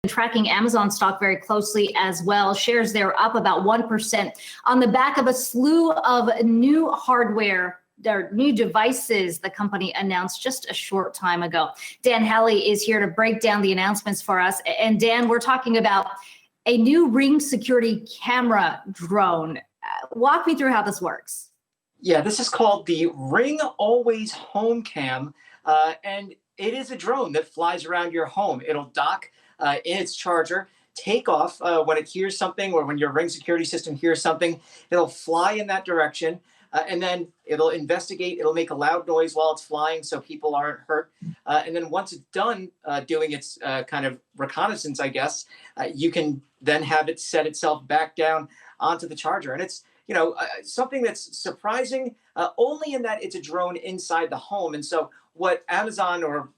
tracking Amazon stock very closely as well. Shares there up about 1% on the back of a slew of new hardware. Their new devices the company announced just a short time ago. Dan Halley is here to break down the announcements for us. And Dan, we're talking about a new Ring security camera drone. Walk me through how this works. Yeah, this is called the Ring Always Home Cam, and it is a drone that flies around your home. It'll dock in its charger, take off when it hears something, or when your Ring security system hears something. It'll fly in that direction, and then it'll investigate. It'll make a loud noise while it's flying so people aren't hurt. And then once it's done doing its kind of reconnaissance, I guess, you can then have it set itself back down onto the charger. And it's something that's surprising only in that it's a drone inside the home. And so what Amazon or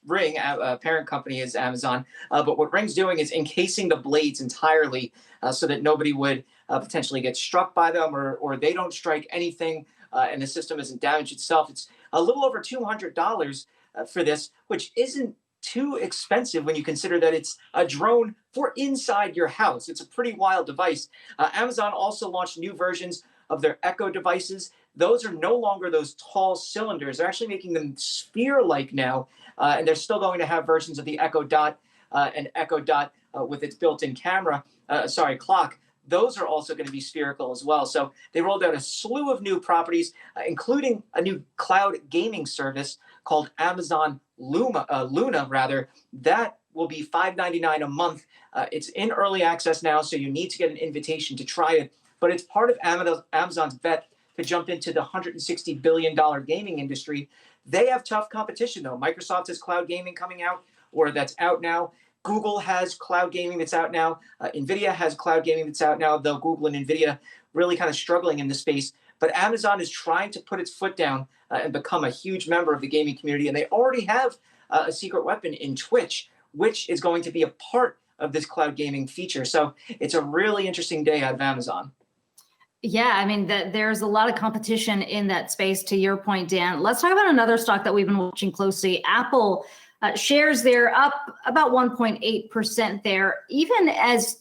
Ring, parent company is Amazon, but what Ring's doing is encasing the blades entirely so that nobody would potentially get struck by them, or they don't strike anything and the system isn't damaged itself. It's a little over $200 for this, which isn't too expensive when you consider that it's a drone for inside your house. It's a pretty wild device. Amazon also launched new versions of their Echo devices. Those are no longer those tall cylinders. They're actually making them sphere-like now, and they're still going to have versions of the Echo Dot and Echo Dot with its built-in clock. Those are also going to be spherical as well. So they rolled out a slew of new properties, including a new cloud gaming service called Amazon Luna. That will be $5.99 a month. It's in early access now, so you need to get an invitation to try it. But it's part of Amazon's bet to jump into the $160 billion gaming industry. They have tough competition, though. Microsoft has cloud gaming coming out, or that's out now. Google has cloud gaming that's out now. NVIDIA has cloud gaming that's out now, though Google and NVIDIA really kind of struggling in this space. But Amazon is trying to put its foot down and become a huge member of the gaming community. And they already have a secret weapon in Twitch, which is going to be a part of this cloud gaming feature. So it's a really interesting day out of Amazon. Yeah, I mean, there's a lot of competition in that space, to your point, Dan. Let's talk about another stock that we've been watching closely. Apple shares there up about 1.8% there, even as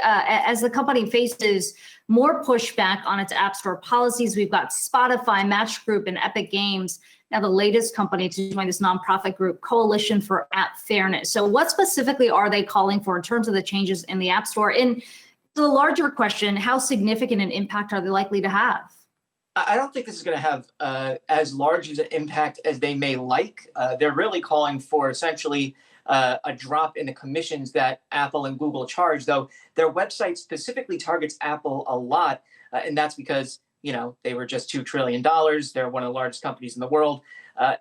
as the company faces more pushback on its App Store policies. We've got Spotify, Match Group, and Epic Games, now the latest company to join this nonprofit group, Coalition for App Fairness. So what specifically are they calling for in terms of the changes in the App Store? And the larger question, how significant an impact are they likely to have? I don't think this is going to have as large as an impact as they may like. They're really calling for essentially a drop in the commissions that Apple and Google charge, though their website specifically targets Apple a lot. And that's because, they were just $2 trillion. They're one of the largest companies in the world.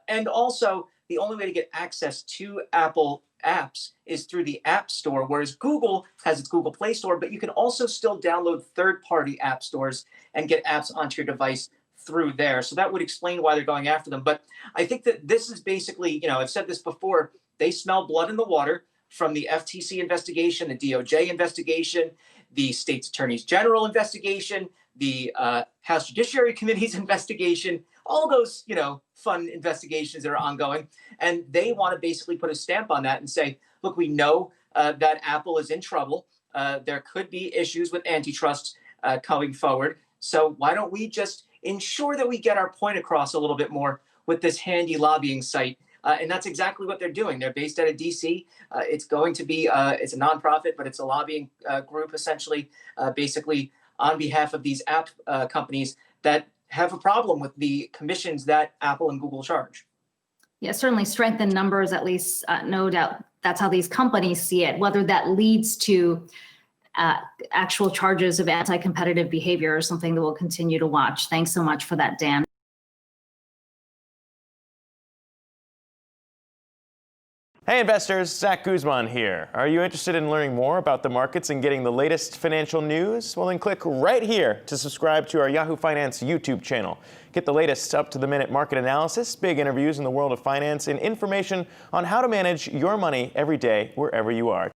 And also, the only way to get access to Apple apps is through the App Store, whereas Google has its Google Play Store, but you can also still download third-party app stores and get apps onto your device through there. So that would explain why they're going after them. But I think that this is basically, I've said this before, they smell blood in the water from the FTC investigation, the DOJ investigation, the state's attorneys general investigation, the House Judiciary Committee's investigation, all those, fun investigations that are ongoing. And they want to basically put a stamp on that and say, look, we know that Apple is in trouble. There could be issues with antitrust coming forward. So why don't we just ensure that we get our point across a little bit more with this handy lobbying site? And that's exactly what they're doing. They're based out of DC. It's going to be, it's a nonprofit, but it's a lobbying group, essentially, basically on behalf of these app companies that have a problem with the commissions that Apple and Google charge. Yeah, certainly strength in numbers, at least, no doubt. That's how these companies see it. Whether that leads to actual charges of anti-competitive behavior is something that we'll continue to watch. Thanks so much for that, Dan. Hey investors, Zach Guzman here. Are you interested in learning more about the markets and getting the latest financial news? Well, then click right here to subscribe to our Yahoo Finance YouTube channel. Get the latest up-to-the-minute market analysis, big interviews in the world of finance, and information on how to manage your money every day wherever you are.